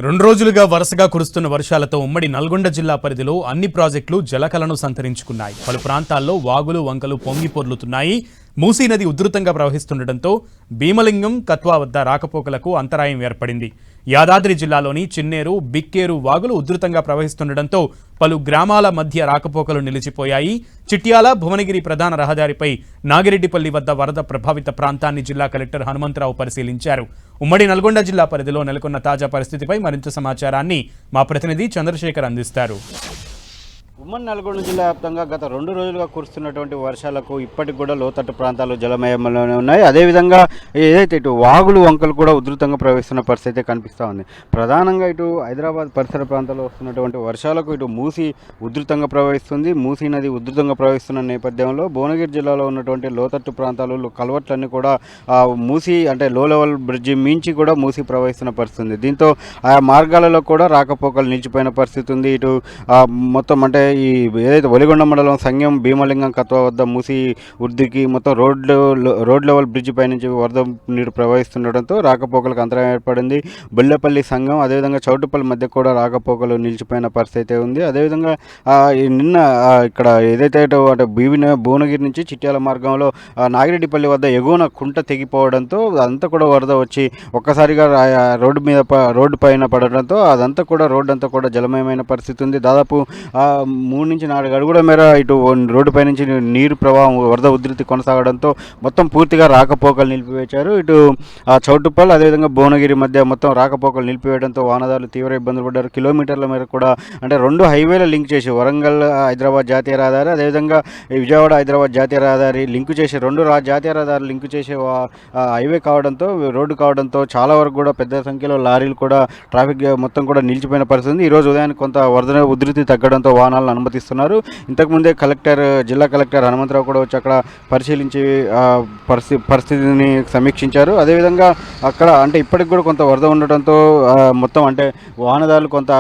రెండు రోజులుగా వరుసగా కురుస్తున్న వర్షాలతో ఉమ్మడి నల్గొండ జిల్లా పరిధిలో అన్ని ప్రాజెక్టులు జలకలను సంతరించుకున్నాయి. పలు ప్రాంతాల్లో వాగులు వంకలు పొంగి పొర్లుతున్నాయి. మూసీ నది ఉధృతంగా ప్రవహిస్తుండటంతో భీమలింగం కత్వా వద్ద రాకపోకలకు అంతరాయం ఏర్పడింది. యాదాద్రి జిల్లాలోని చిన్నేరు, బిక్కేరు వాగులు ఉధృతంగా ప్రవహిస్తుండటంతో పలు గ్రామాల మధ్య రాకపోకలు నిలిచిపోయాయి. చిట్యాల, భువనగిరి ప్రధాన రహదారిపై నాగిరెడ్డిపల్లి వద్ద వరద ప్రభావిత ప్రాంతాన్ని జిల్లా కలెక్టర్ హనుమంతరావు పరిశీలించారు. ఉమ్మడి నల్గొండ జిల్లా పరిధిలో నెలకొన్న తాజా పరిస్థితిపై మరింత సమాచారాన్ని మా ప్రతినిధి చంద్రశేఖర్ అందిస్తారు. ఉమ్మడి నల్గొండ జిల్లా వ్యాప్తంగా గత 2 రోజులుగా కురుస్తున్నటువంటి వర్షాలకు ఇప్పటికి కూడా లోతట్టు ప్రాంతాలు జలమయంలోనే ఉన్నాయి. అదేవిధంగా ఏదైతే ఇటు వాగులు వంకలు కూడా ఉధృతంగా ప్రవహిస్తున్న పరిస్థితి కనిపిస్తూ ఉంది. ప్రధానంగా ఇటు హైదరాబాద్ పరిసర ప్రాంతాల్లో వస్తున్నటువంటి వర్షాలకు ఇటు మూసీ ఉధృతంగా ప్రవహిస్తుంది. మూసీ నది ఉధృతంగా ప్రవహిస్తున్న నేపథ్యంలో భువనగిరి జిల్లాలో ఉన్నటువంటి లోతట్టు ప్రాంతాలు కల్వర్ట్లన్నీ కూడా మూసీ అంటే లో లెవెల్ బ్రిడ్జి మించి కూడా మూసీ ప్రవహిస్తున్న పరిస్థితి ఉంది. దీంతో ఆయా మార్గాలలో కూడా రాకపోకలు నిలిచిపోయిన పరిస్థితి ఉంది. ఇటు మొత్తం అంటే ఈ ఏదైతే ఒలిగొండ మండలం సంగం భీమలింగం కత్వా వద్ద మూసీ వృద్ధికి మొత్తం రోడ్ లెవెల్ బ్రిడ్జి పై నుంచి వరద నీరు ప్రవహిస్తుండటంతో రాకపోకలకు అంతరాయం ఏర్పడింది. బెల్లపల్లి సంఘం అదేవిధంగా చౌటుపల్లి మధ్య కూడా రాకపోకలు నిలిచిపోయిన పరిస్థితి ఉంది. అదేవిధంగా నిన్న ఇక్కడ ఏదైతే అంటే భువనగిరి నుంచి చిట్యాల మార్గంలో నాగిరెడ్డిపల్లి వద్ద ఎగువన కుంట తెగిపోవడంతో అదంతా కూడా వరద వచ్చి ఒక్కసారిగా రోడ్డు పైన పడడంతో అదంతా కూడా రోడ్డు అంతా కూడా జలమయమైన పరిస్థితి ఉంది. దాదాపు 3 నుంచి 4 అడుగుల మేర ఇటు రోడ్డుపై నుంచి నీరు ప్రవాహం వరద ఉధృతి కొనసాగడంతో మొత్తం పూర్తిగా రాకపోకలు నిలిపివేశారు. ఇటు చౌటుప్పల్ అదేవిధంగా భువనగిరి మధ్య మొత్తం రాకపోకలు నిలిపివేయడంతో వాహనదారులు తీవ్ర ఇబ్బందులు పడ్డారు. కిలోమీటర్ల మేర కూడా అంటే 2 హైవేల లింక్ చేసి వరంగల్ హైదరాబాద్ జాతీయ రహదారి అదేవిధంగా విజయవాడ హైదరాబాద్ జాతీయ రహదారి లింకు చేసి 2 జాతీయ రహదారులు లింకు చేసే హైవే కావడంతో రోడ్డు కావడంతో చాలా వరకు కూడా పెద్ద సంఖ్యలో లారీలు కూడా ట్రాఫిక్ మొత్తం కూడా నిలిచిపోయిన పరిస్థితి ఉంది. ఈరోజు ఉదయానికి కొంత వరద ఉధృతి తగ్గడంతో వాహనాలను అనుమతిస్తున్నారు. ఇంతకుముందే జిల్లా కలెక్టర్ హనుమంతరావు కూడా వచ్చి అక్కడ పరిశీలించి పరిస్థితిని సమీక్షించారు. అదేవిధంగా అక్కడ అంటే ఇప్పటికి కూడా కొంత వరద ఉండటంతో మొత్తం అంటే వాహనదారులు కొంత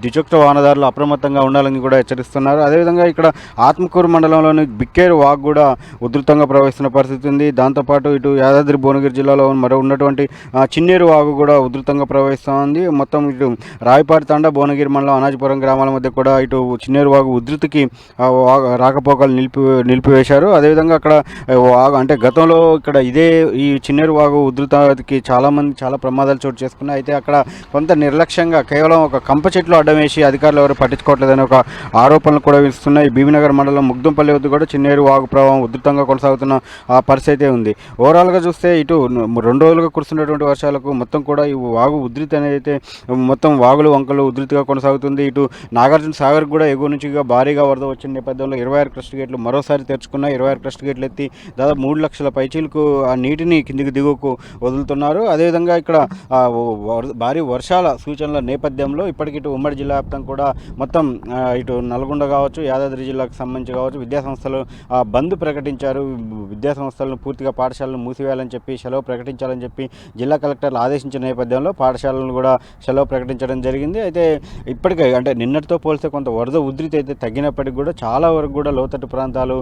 ద్విచక్ర వాహనదారులు అప్రమత్తంగా ఉండాలని కూడా హెచ్చరిస్తున్నారు. అదేవిధంగా ఇక్కడ ఆత్మకూరు మండలంలోని బిక్కేరు వాగు కూడా ఉధృతంగా ప్రవహిస్తున్న పరిస్థితి ఉంది. దాంతోపాటు ఇటు యాదాద్రి భువనగిరి జిల్లాలో ఉన్నటువంటి చిన్నేరు వాగు కూడా ఉధృతంగా ప్రవహిస్తోంది. మొత్తం ఇటు రాయపాటి తాండా భువనగిరి మండలం అనాజపురం గ్రామాల మధ్య కూడా ఇటు చిన్నేరు వాగు ఉధృతికి రాకపోకలు నిలిపివేశారు. అదేవిధంగా అక్కడ అంటే గతంలో ఇక్కడ ఈ చిన్నేరు వాగు ఉధృతికి చాలా ప్రమాదాలు చోటు చేసుకున్నాయి. అయితే అక్కడ కొంత నిర్లక్ష్యంగా కేవలం ఒక కంప చెట్లు అడ్డం వేసి అధికారులు ఎవరు పట్టించుకోవట్లేదని ఒక ఆరోపణలు కూడా విస్తున్నాయి. బీబీనగర్ మండలం ముగ్దుంపల్లి వద్ద కూడా చిన్నేరు వాగు ప్రవాహం ఉధృతంగా కొనసాగుతున్న పరిస్థితి ఉంది. ఓవరాల్గా చూస్తే ఇటు 2 రోజులుగా కురుస్తున్నటువంటి వర్షాలకు మొత్తం కూడా ఈ వాగు ఉధృతి అనేది అయితే మొత్తం వాగులు వంకలు ఉధృతిగా కొనసాగుతుంది. ఇటు నాగార్జున సాగర్ కూడా ఎగువ నుంచి భారీగా వరద వచ్చిన నేపథ్యంలో 26 క్రస్ట్ గేట్లు మరోసారి తెరుచుకున్నాయి. 26 క్రస్ట్ గేట్లు ఎత్తి దాదాపు 3 లక్షల పైచీలకు ఆ నీటిని కిందికి దిగువకు వదులుతున్నారు. అదేవిధంగా ఇక్కడ భారీ వర్షాల సూచనల నేపథ్యంలో ఇప్పటికి ఇటు ఉమ్మడి జిల్లా వ్యాప్తంగా కూడా మొత్తం ఇటు నల్గొండ కావచ్చు, యాదాద్రి జిల్లాకు సంబంధించి కావచ్చు విద్యాసంస్థలు బంద్ ప్రకటించారు. విద్యాసంస్థలను పూర్తిగా పాఠశాలను మూసివేయాలని చెప్పి సెలవు ప్రకటించాలని చెప్పి జిల్లా కలెక్టర్లు ఆదేశించిన నేపథ్యంలో పాఠశాలను కూడా సెలవు ప్రకటించడం జరిగింది. అయితే ఇప్పటికే అంటే నిన్నటితో పోలిస్తే కొంత వరద ఉధృతి అయితే తగ్గినప్పటికీ కూడా చాలా వరకు కూడా లోతట్టు ప్రాంతాలు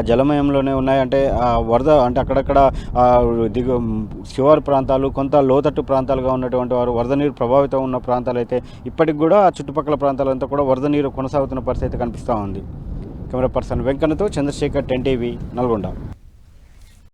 జలమయంలోనే ఉన్నాయి. అంటే వరద అంటే అక్కడక్కడ శివారు ప్రాంతాలు కొంత లోతట్టు ప్రాంతాలుగా ఉన్నటువంటి వారు వరద నీరు ప్రభావితం ఉన్న ప్రాంతాలు అయితే ఇప్పటికి కూడా చుట్టుపక్కల ప్రాంతాలంతా కూడా వరద నీరు కొనసాగుతున్న పరిస్థితి కనిపిస్తూ ఉంది. కెమెరా పర్సన్ వెంకన్నతో చంద్రశేఖర్, 10 టీవీ, నల్గొండ.